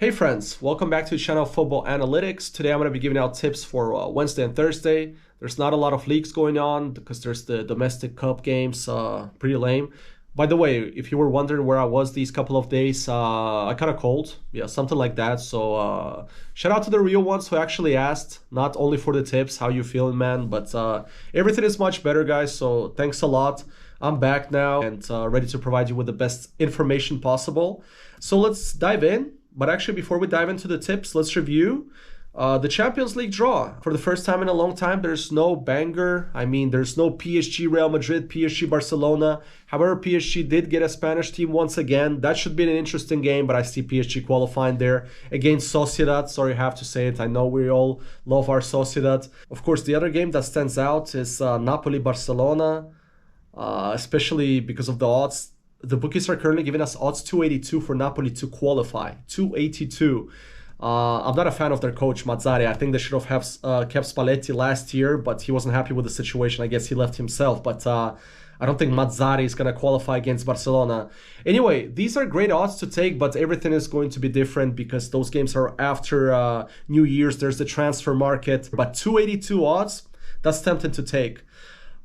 Hey friends, welcome back to the channel Football Analytics. Today I'm going to be giving out tips for Wednesday and Thursday. There's not a lot of leagues going on because there's the domestic cup games, pretty lame. By the way, if you were wondering where I was these couple of days, I caught a cold, yeah, something like that. So shout out to the real ones who actually asked, not only for the tips, how you feeling, man, but everything is much better, guys, so thanks a lot. I'm back now and ready to provide you with the best information possible. So let's dive in. But actually, before we dive into the tips, let's review the Champions League draw. For the first time in a long time, there's no banger. I mean, there's no PSG Real Madrid, PSG Barcelona. However, PSG did get a Spanish team once again. That should be an interesting game, but I see PSG qualifying there against Sociedad. Sorry, I have to say it. I know we all love our Sociedad. Of course, the other game that stands out is Napoli-Barcelona, especially because of the odds. The bookies are currently giving us odds 282 for Napoli to qualify. 282. I'm not a fan of their coach, Mazzarri. I think they should have kept Spalletti last year, but he wasn't happy with the situation. I guess he left himself. But I don't think Mazzarri is going to qualify against Barcelona. Anyway, these are great odds to take, but everything is going to be different because those games are after New Year's. There's the transfer market. But 282 odds, that's tempting to take.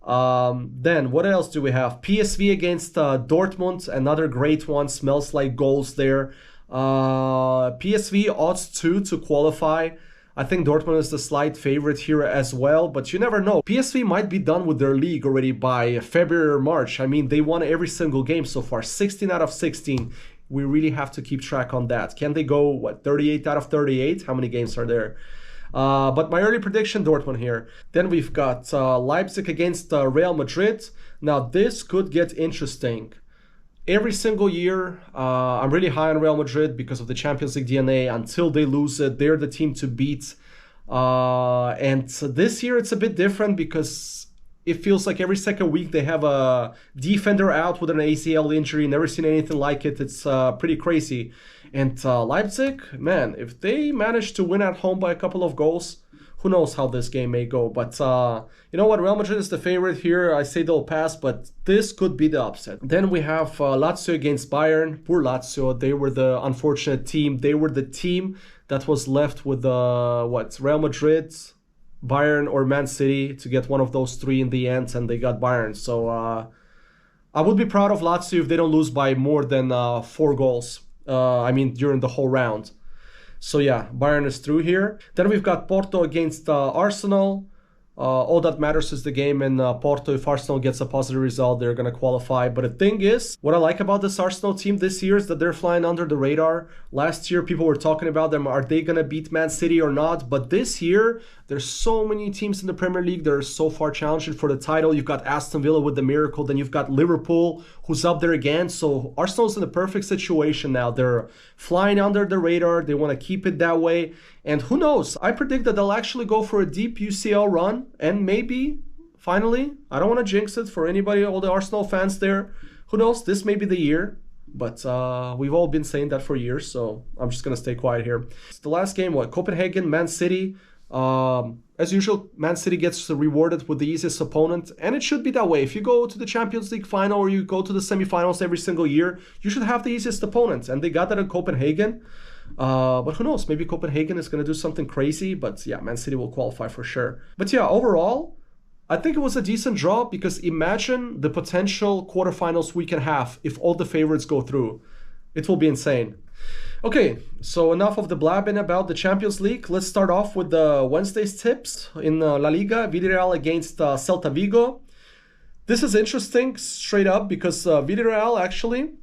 Then what else do we have? PSV against Dortmund, another great one. Smells like goals there. PSV odds 2 to qualify. I think Dortmund is the slight favorite here as well, but you never know. PSV might be done with their league already by February or March. I mean, they won every single game so far, 16 out of 16. We really have to keep track on that. Can they go, what, 38 out of 38? How many games are there? But my early prediction, Dortmund here. Then we've got Leipzig against Real Madrid. Now this could get interesting. Every single year, I'm really high on Real Madrid because of the Champions League DNA. Until they lose it, they're the team to beat. And this year it's a bit different because it feels like every second week they have a defender out with an ACL injury. Never seen anything like it. It's pretty crazy. And Leipzig, man, if they manage to win at home by a couple of goals, who knows how this game may go. But you know what? Real Madrid is the favorite here. I say they'll pass, but this could be the upset. Then we have Lazio against Bayern. Poor Lazio. They were the unfortunate team. They were the team that was left with Real Madrid, Bayern, or Man City to get one of those three in the end, and they got Bayern. So I would be proud of Lazio if they don't lose by more than 4 goals. I mean, during the whole round. So yeah, Bayern is through here. Then we've got Porto against Arsenal. All that matters is the game in Porto. If Arsenal gets a positive result, they're going to qualify. But the thing is, what I like about this Arsenal team this year is that they're flying under the radar. Last year, people were talking about them. Are they going to beat Man City or not? But this year, there's so many teams in the Premier League that are so far challenging for the title. You've got Aston Villa with the miracle. Then you've got Liverpool, who's up there again. So Arsenal's in the perfect situation now. They're flying under the radar. They want to keep it that way. And who knows? I predict that they'll actually go for a deep UCL run. And maybe, finally, I don't want to jinx it for anybody, all the Arsenal fans there. Who knows? This may be the year. But we've all been saying that for years. So I'm just going to stay quiet here. It's the last game, Copenhagen, Man City. As usual, Man City gets rewarded with the easiest opponent, and it should be that way. If you go to the Champions League final or you go to the semifinals every single year, you should have the easiest opponent, and they got that in Copenhagen. But who knows, maybe Copenhagen is going to do something crazy, but yeah, Man City will qualify for sure. But yeah, overall, I think it was a decent draw because imagine the potential quarterfinals we can have if all the favorites go through. It will be insane. Okay, so enough of the blabbing about the Champions League. Let's start off with the Wednesday's tips in LaLiga. Villarreal against Celta Vigo. This is interesting straight up because Villarreal actually,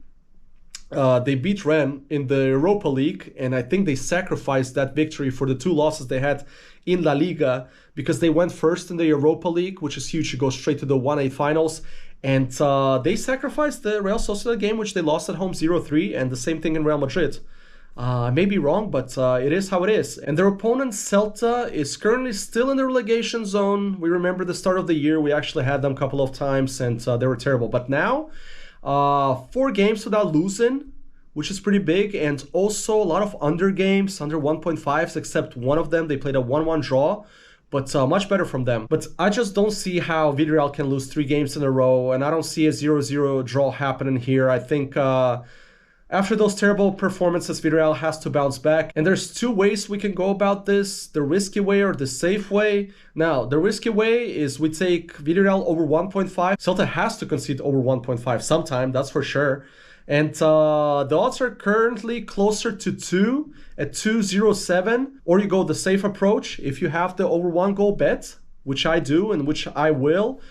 they beat Rennes in the Europa League, and I think they sacrificed that victory for the 2 losses they had in La Liga because they went first in the Europa League, which is huge to go straight to the 1/8 finals. And they sacrificed the Real Sociedad game, which they lost at home 0-3, and the same thing in Real Madrid. I may be wrong, but it is how it is. And their opponent, Celta, is currently still in the relegation zone. We remember the start of the year. We actually had them a couple of times, and they were terrible. But now, 4 games without losing, which is pretty big. And also a lot of under games, under 1.5s, except one of them. They played a 1-1 draw. But much better from them. But I just don't see how Villarreal can lose 3 games in a row, and I don't see a 0-0 draw happening here. I think After those terrible performances, Villarreal has to bounce back. And there's two ways we can go about this, the risky way or the safe way. Now, the risky way is we take Villarreal over 1.5. Celta has to concede over 1.5 sometime, that's for sure. And the odds are currently closer to 2 at 2.07. Or you go the safe approach. If you have the over 1 goal bet, which I do and which I will,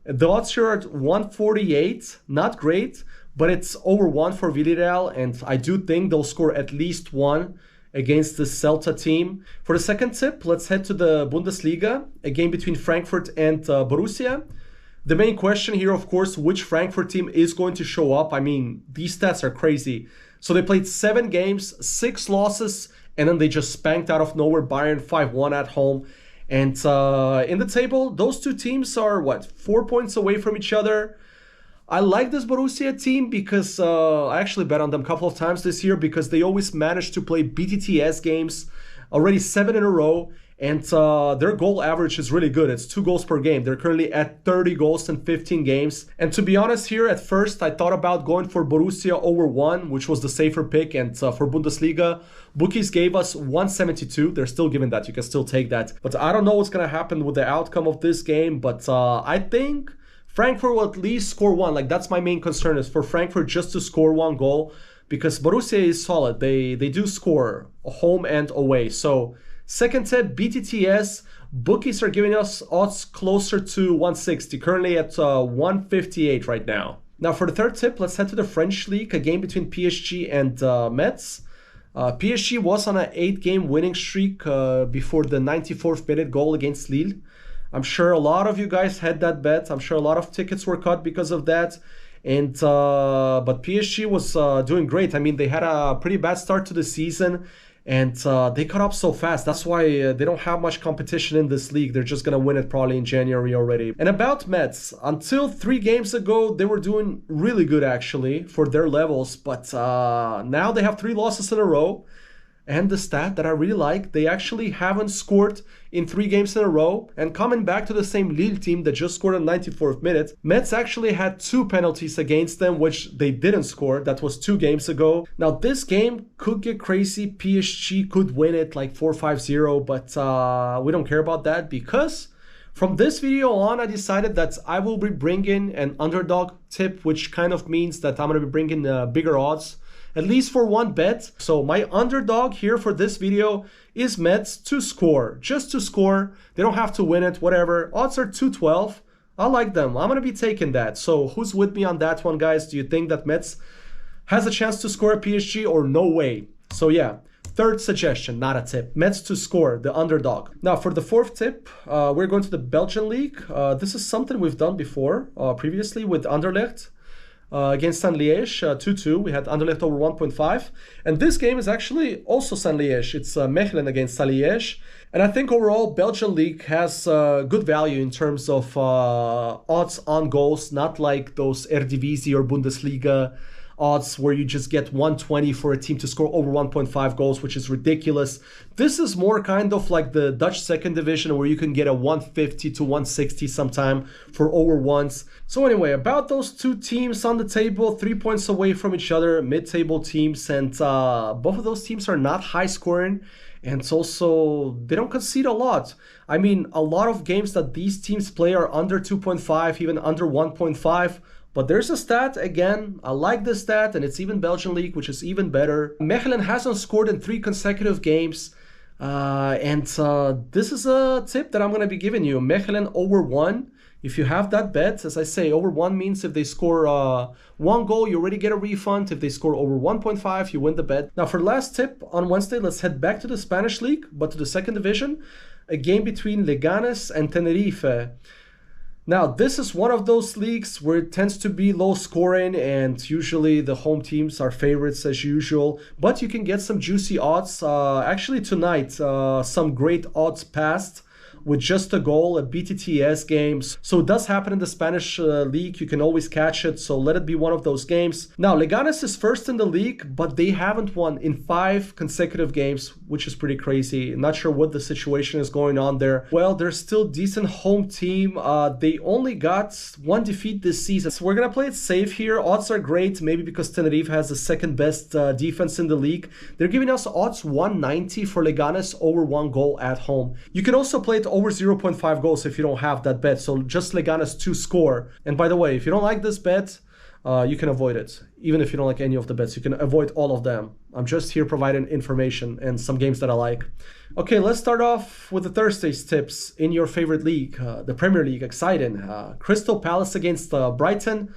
the odds here are at 148. Not great, but it's over 1 for Villarreal. And I do think they'll score at least 1 against the Celta team. For the second tip, let's head to the Bundesliga, a game between Frankfurt and Borussia. The main question here, of course, which Frankfurt team is going to show up? I mean, these stats are crazy. So they played 7 games, 6 losses, and then they just spanked out of nowhere Bayern 5-1 at home. And in the table, those two teams are, 4 points away from each other. I like this Borussia team because I actually bet on them a couple of times this year because they always manage to play BTTS games, already 7 in a row. And their goal average is really good. It's 2 goals per game. They're currently at 30 goals in 15 games. And to be honest here, at first, I thought about going for Borussia over 1, which was the safer pick. And for Bundesliga, bookies gave us 172. They're still giving that. You can still take that. But I don't know what's going to happen with the outcome of this game. But I think Frankfurt will at least score 1. Like, that's my main concern, is for Frankfurt just to score 1 goal. Because Borussia is solid. They do score home and away. So second tip, BTTS. Bookies are giving us odds closer to 160, currently at 158 right now. Now for the third tip, let's head to the French league, a game between PSG and Metz. PSG was on an 8-game winning streak before the 94th minute goal against Lille. I'm sure a lot of you guys had that bet. I'm sure a lot of tickets were cut because of that. And but PSG was doing great. I mean, they had a pretty bad start to the season. And they caught up so fast. That's why they don't have much competition in this league. They're just going to win it probably in January already. And about Metz, until 3 games ago, they were doing really good actually for their levels. But now they have 3 losses in a row. And the stat that I really like, they actually haven't scored in 3 games in a row. And coming back to the same Lille team that just scored in the 94th minute, Metz actually had 2 penalties against them, which they didn't score. That was 2 games ago. Now, this game could get crazy. PSG could win it like 4-5-0, but we don't care about that because from this video on, I decided that I will be bringing an underdog tip, which kind of means that I'm going to be bringing bigger odds, at least for 1 bet. So my underdog here for this video is Metz to score, just to score. They don't have to win it, whatever. Odds are 212. I like them. I'm going to be taking that. So who's with me on that one, guys? Do you think that Metz has a chance to score at PSG or no way? So yeah, third suggestion, not a tip. Metz to score, the underdog. Now for the fourth tip, we're going to the Belgian league. This is something we've done before, previously with Anderlecht. Against Saint-Liège, 2-2. We had Anderlecht over 1.5. And this game is actually also Saint-Liège. It's Mechelen against Saint-Liège. And I think overall, Belgian league has good value in terms of odds on goals, not like those Eredivisie or Bundesliga odds where you just get 120 for a team to score over 1.5 goals, which is ridiculous. This is more kind of like the Dutch second division where you can get a 150 to 160 sometime for over ones. So anyway, about those 2 teams on the table, 3 points away from each other, mid-table teams, and both of those teams are not high scoring. And it's also, they don't concede a lot. I mean, a lot of games that these teams play are under 2.5, even under 1.5. But there's a stat, again, I like this stat, and it's even Belgian league, which is even better. Mechelen hasn't scored in 3 consecutive games. And this is a tip that I'm going to be giving you. Mechelen over 1. If you have that bet, as I say, over 1 means if they score 1 goal, you already get a refund. If they score over 1.5, you win the bet. Now for the last tip on Wednesday, let's head back to the Spanish league, but to the second division. A game between Leganes and Tenerife. Now, this is one of those leagues where it tends to be low scoring and usually the home teams are favorites as usual. But you can get some juicy odds. Actually, tonight, some great odds passed with just a goal, a BTTS game. So it does happen in the Spanish league. You can always catch it. So let it be one of those games. Now, Leganes is first in the league, but they haven't won in 5 consecutive games, which is pretty crazy. Not sure what the situation is going on there. Well, they're still decent home team. They only got 1 defeat this season. So we're going to play it safe here. Odds are great, maybe because Tenerife has the second best defense in the league. They're giving us odds 190 for Leganes over 1 goal at home. You can also play it over 0.5 goals if you don't have that bet. So just Leganes to score. And by the way, if you don't like this bet, you can avoid it. Even if you don't like any of the bets, you can avoid all of them. I'm just here providing information and some games that I like. Okay, let's start off with the Thursday's tips in your favorite league, the Premier League. Exciting. Crystal Palace against Brighton.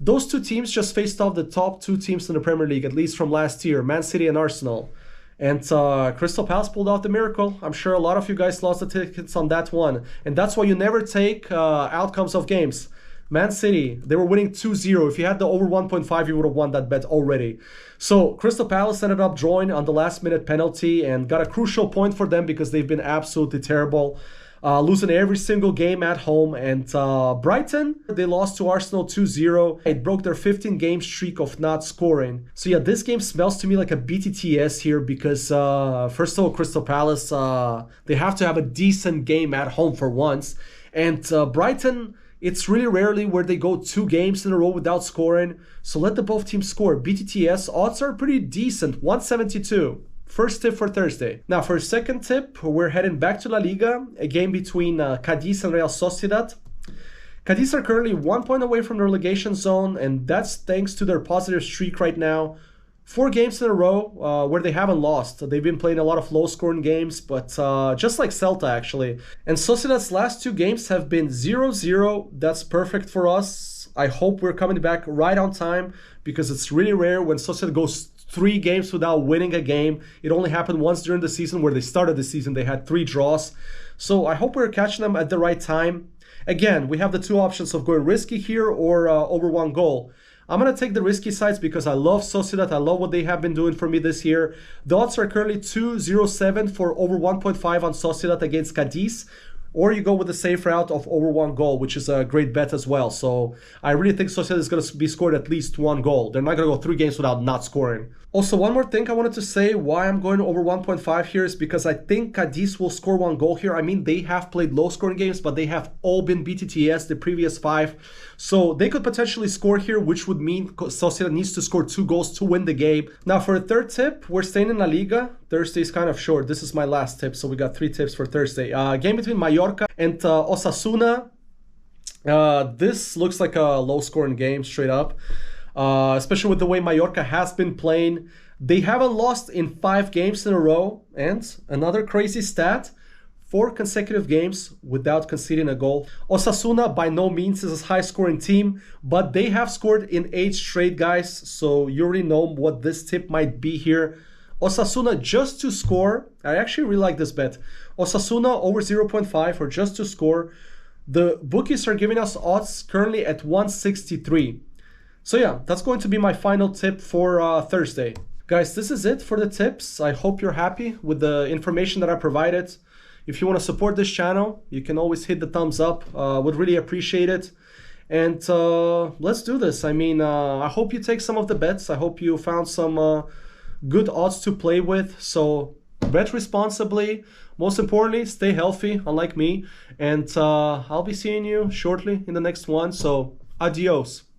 Those 2 teams just faced off the top 2 teams in the Premier League, at least from last year, Man City and Arsenal. And Crystal Palace pulled out the miracle. I'm sure a lot of you guys lost the tickets on that one. And that's why you never take outcomes of games. Man City, they were winning 2-0. If you had the over 1.5, you would have won that bet already. So Crystal Palace ended up drawing on the last minute penalty and got a crucial point for them because they've been absolutely terrible. Losing every single game at home. And Brighton, they lost to Arsenal 2-0. It broke their 15-game streak of not scoring. So yeah, this game smells to me like a BTTS here because first of all, Crystal Palace, they have to have a decent game at home for once. And Brighton, it's really rarely where they go 2 games in a row without scoring. So let the both teams score. BTTS odds are pretty decent, 172. First tip for Thursday. Now for a second tip, we're heading back to La Liga, a game between Cadiz and Real Sociedad. Cadiz are currently 1 point away from the relegation zone, and that's thanks to their positive streak right now. 4 games in a row where they haven't lost. They've been playing a lot of low-scoring games, but just like Celta, actually. And Sociedad's last 2 games have been 0-0. That's perfect for us. I hope we're coming back right on time because it's really rare when Sociedad goes 3 games without winning a game. It only happened once during the season where they started the season. They had 3 draws. So I hope we're catching them at the right time. Again, we have the 2 options of going risky here or over 1 goal. I'm going to take the risky sides because I love Sociedad. I love what they have been doing for me this year. The odds are currently 2.07 for over 1.5 on Sociedad against Cadiz. Or you go with the safe route of over 1 goal, which is a great bet as well. So I really think Sociedad is going to be scored at least 1 goal. They're not going to go 3 games without not scoring. Also, one more thing I wanted to say why I'm going over 1.5 here is because I think Cadiz will score 1 goal here. I mean, they have played low-scoring games, but they have all been BTTS the previous 5. So they could potentially score here, which would mean Sociedad needs to score 2 goals to win the game. Now, for a third tip, we're staying in La Liga. Thursday is kind of short. This is my last tip, so we got 3 tips for Thursday. Game between Mallorca and Osasuna. This looks like a low-scoring game, straight up. Especially with the way Mallorca has been playing. They haven't lost in 5 games in a row. And another crazy stat, 4 consecutive games without conceding a goal. Osasuna by no means is a high-scoring team, but they have scored in 8 straight, guys. So you already know what this tip might be here. Osasuna just to score. I actually really like this bet. Osasuna over 0.5 or just to score. The bookies are giving us odds currently at 163. So yeah, that's going to be my final tip for Thursday. Guys, this is it for the tips. I hope you're happy with the information that I provided. If you want to support this channel, you can always hit the thumbs up. Would really appreciate it. And let's do this. I mean, I hope you take some of the bets. I hope you found some good odds to play with. So bet responsibly. Most importantly, stay healthy, unlike me. And I'll be seeing you shortly in the next one. So adios.